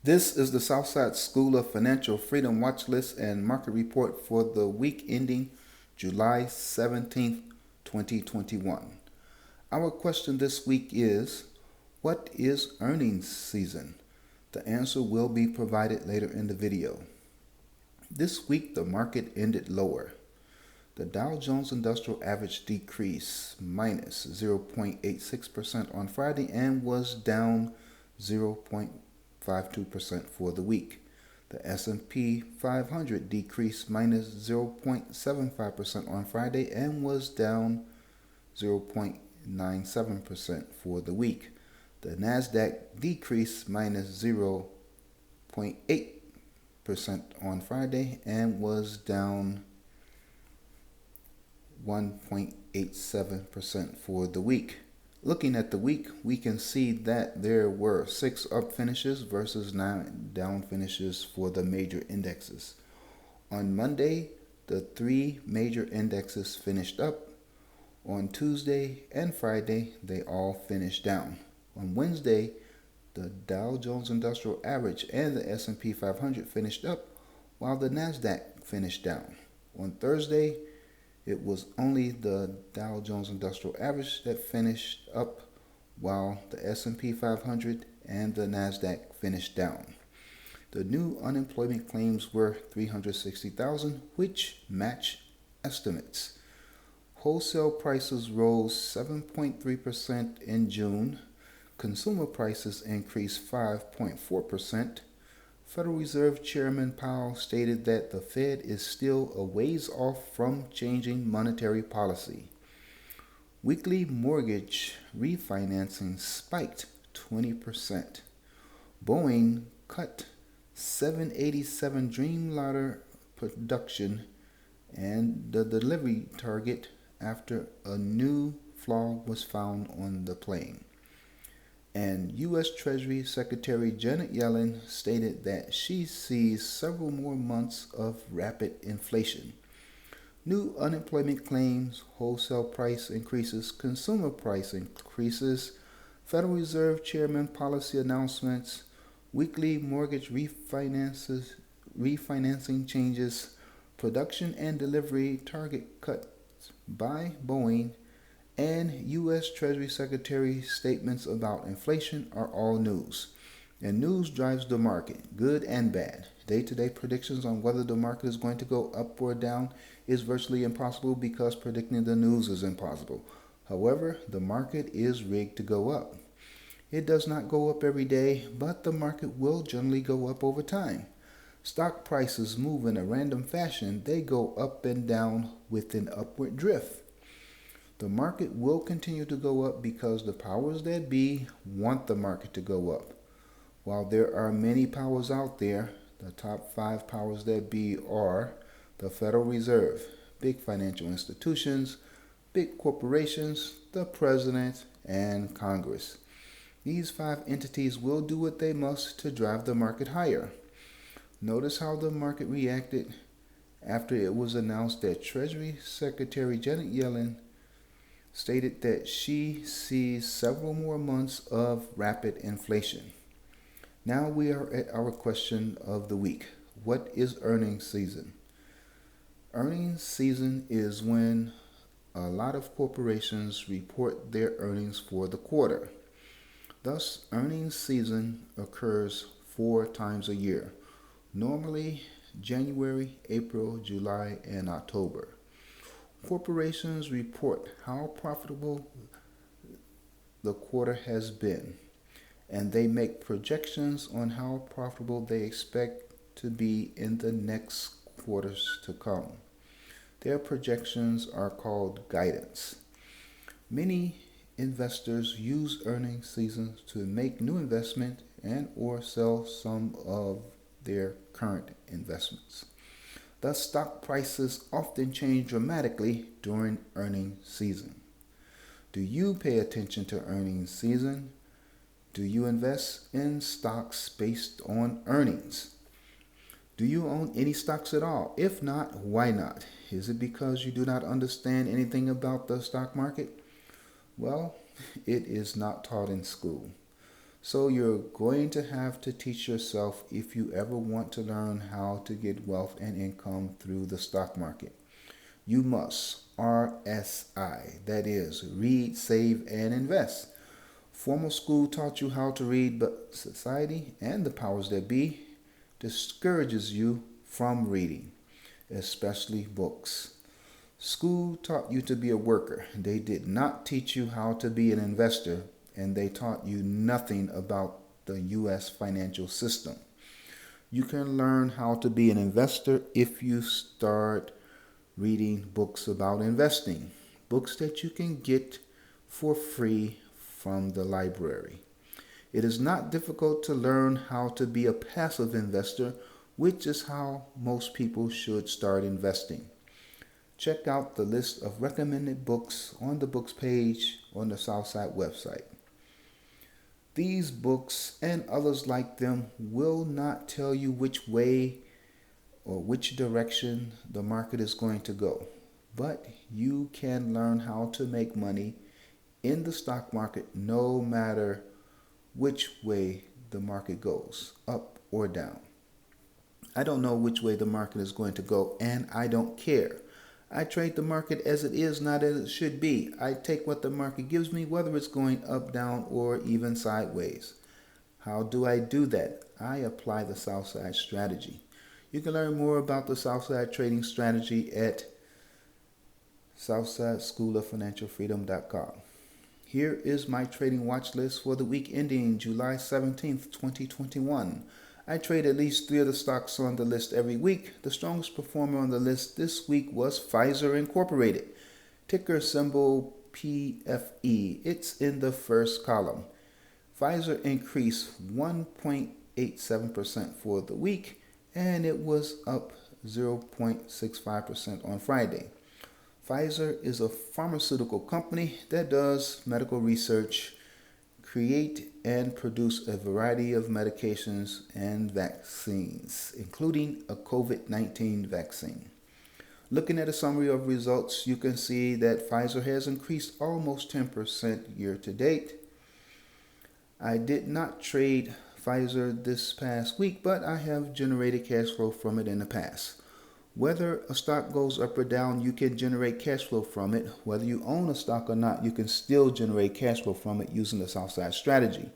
This is the Southside School of Financial Freedom Watchlist and Market Report for the week ending July 17th, 2021. Our question this week is, what is earnings season? The answer will be provided later in the video. This week the market ended lower. The Dow Jones Industrial Average decreased minus 0.86% on Friday and was down 0.52% for the week. The S&P 500 decreased minus 0.75% on Friday and was down 0.97% for the week. The Nasdaq decreased minus 0.8% on Friday and was down 1.87% for the week. Looking at the week, we can see that there were 6 up finishes versus 9 down finishes for the major indexes. On Monday, the 3 major indexes finished up. On Tuesday and Friday, they all finished down. On Wednesday, the Dow Jones Industrial Average and the S&P 500 finished up, while the Nasdaq finished down. On Thursday, it was only the Dow Jones Industrial Average that finished up, while the S&P 500 and the Nasdaq finished down. The new unemployment claims were 360,000, which match estimates. Wholesale prices rose 7.3% in June. Consumer prices increased 5.4%. Federal Reserve Chairman Powell stated that the Fed is still a ways off from changing monetary policy. Weekly mortgage refinancing spiked 20%. Boeing cut 787 Dreamliner production and the delivery target after a new flaw was found on the plane. And U.S. Treasury Secretary Janet Yellen stated that she sees several more months of rapid inflation. New unemployment claims, wholesale price increases, consumer price increases, Federal Reserve Chairman policy announcements, weekly mortgage refinancing changes, production and delivery target cuts by Boeing, and U.S. Treasury Secretary statements about inflation are all news. And news drives the market, good and bad. Day-to-day predictions on whether the market is going to go up or down is virtually impossible because predicting the news is impossible. However, the market is rigged to go up. It does not go up every day, but the market will generally go up over time. Stock prices move in a random fashion. They go up and down with an upward drift. The market will continue to go up because the powers that be want the market to go up. While there are many powers out there, the top 5 powers that be are the Federal Reserve, big financial institutions, big corporations, the President, and Congress. These 5 entities will do what they must to drive the market higher. Notice how the market reacted after it was announced that Treasury Secretary Janet Yellen stated that she sees several more months of rapid inflation. Now we are at our question of the week. What is earnings season? Earnings season is when a lot of corporations report their earnings for the quarter. Thus, earnings season occurs 4 times a year, normally January, April, July, and October. Corporations report how profitable the quarter has been, and they make projections on how profitable they expect to be in the next quarters to come. Their projections are called guidance. Many investors use earnings seasons to make new investment and or sell some of their current investments. Thus, stock prices often change dramatically during earnings season. Do you pay attention to earnings season? Do you invest in stocks based on earnings? Do you own any stocks at all? If not, why not? Is it because you do not understand anything about the stock market? Well, it is not taught in school. So you're going to have to teach yourself if you ever want to learn how to get wealth and income through the stock market. You must RSI, that is, read, save, and invest. Formal school taught you how to read, but society and the powers that be discourages you from reading, especially books. School taught you to be a worker. They did not teach you how to be an investor, and they taught you nothing about the U.S. financial system. You can learn how to be an investor if you start reading books about investing, books that you can get for free from the library. It is not difficult to learn how to be a passive investor, which is how most people should start investing. Check out the list of recommended books on the books page on the Southside website. These books and others like them will not tell you which way or which direction the market is going to go, but you can learn how to make money in the stock market no matter which way the market goes, up or down. I don't know which way the market is going to go, and I don't care. I trade the market as it is, not as it should be. I take what the market gives me, whether it's going up, down, or even sideways. How do I do that? I apply the Southside strategy. You can learn more about the Southside trading strategy at SouthsideSchoolOfFinancialFreedom.com. Here is my trading watch list for the week ending July 17th, 2021. I trade at least 3 of the stocks on the list every week. The strongest performer on the list this week was Pfizer Incorporated, ticker symbol PFE. It's in the first column. Pfizer increased 1.87% for the week, and it was up 0.65% on Friday. Pfizer is a pharmaceutical company that does medical research, create and produce a variety of medications and vaccines, including a COVID-19 vaccine. Looking at a summary of results, you can see that Pfizer has increased almost 10% year to date. I did not trade Pfizer this past week, but I have generated cash flow from it in the past. Whether a stock goes up or down, you can generate cash flow from it. Whether you own a stock or not, you can still generate cash flow from it using the Southside strategy.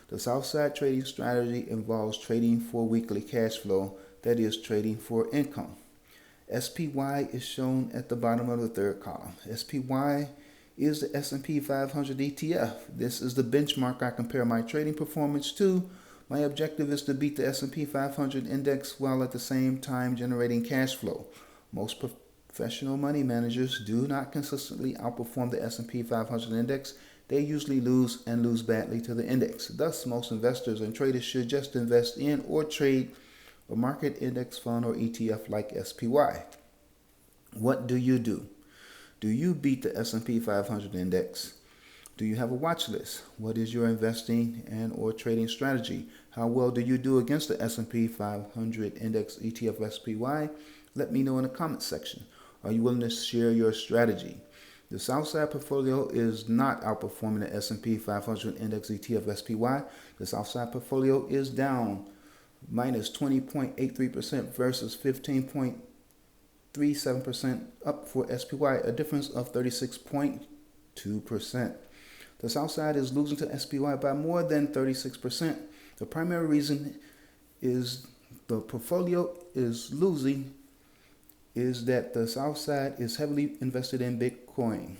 The Southside trading strategy involves trading for weekly cash flow, that is, trading for income. SPY is shown at the bottom of the third column. SPY is the S&P 500 ETF. This is the benchmark I compare my trading performance to. My objective is to beat the S&P 500 index while at the same time generating cash flow. Most professional money managers do not consistently outperform the S&P 500 index. They usually lose and lose badly to the index. Thus, most investors and traders should just invest in or trade a market index fund or ETF like SPY. What do you do? Do you beat the S&P 500 index? Do you have a watch list? What is your investing and or trading strategy? How well do you do against the S&P 500 index ETF SPY? Let me know in the comments section. Are you willing to share your strategy? The Southside portfolio is not outperforming the S&P 500 index ETF SPY. The Southside portfolio is down minus 20.83% versus 15.37% up for SPY, a difference of 36.2%. The Southside is losing to SPY by more than 36%. The primary reason is the portfolio is losing is that the Southside is heavily invested in Bitcoin.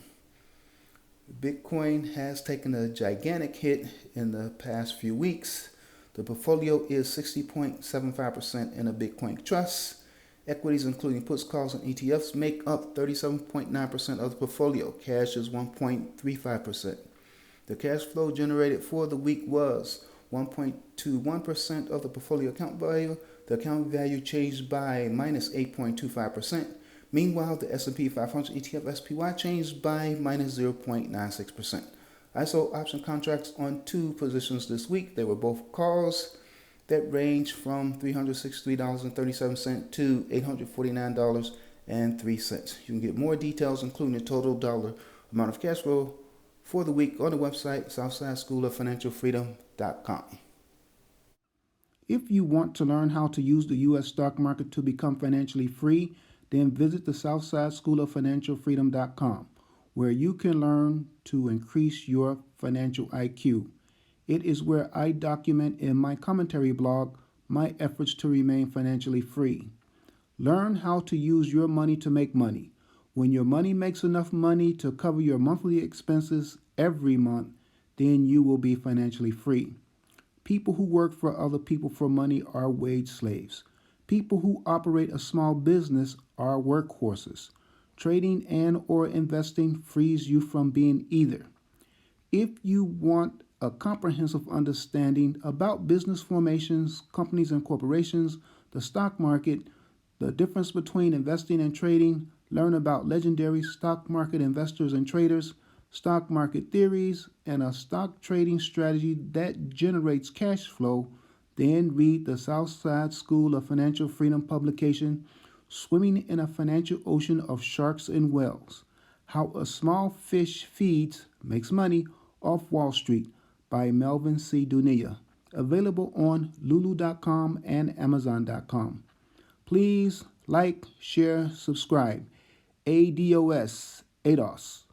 Bitcoin has taken a gigantic hit in the past few weeks. The portfolio is 60.75% in a Bitcoin trust. Equities, including puts, calls, and ETFs, make up 37.9% of the portfolio. Cash is 1.35%. The cash flow generated for the week was 1.21% of the portfolio account value. The account value changed by minus 8.25%. Meanwhile, the S&P 500 ETF SPY changed by minus 0.96%. I sold option contracts on 2 positions this week. They were both calls that range from $363.37 to $849.03. You can get more details, including the total dollar amount of cash flow, for the week on the website southsideschooloffinancialfreedom.com. If you want to learn how to use the U.S. stock market to become financially free, then visit the Southside School of Freedom.com, where you can learn to increase your financial IQ. It is where I document in my commentary blog my efforts to remain financially free. Learn how to use your money to make money. When your money makes enough money to cover your monthly expenses every month, then you will be financially free. People who work for other people for money are wage slaves. People who operate a small business are workhorses. Trading and or investing frees you from being either. If you want a comprehensive understanding about business formations, companies and corporations, the stock market, the difference between investing and trading, learn about legendary stock market investors and traders, stock market theories, and a stock trading strategy that generates cash flow, then read the Southside School of Financial Freedom publication, Swimming in a Financial Ocean of Sharks and Whales: How a Small Fish Feeds Makes Money Off Wall Street by Melvin C. Dunia, available on lulu.com and amazon.com. Please like, share, subscribe. ADOS, ADOS.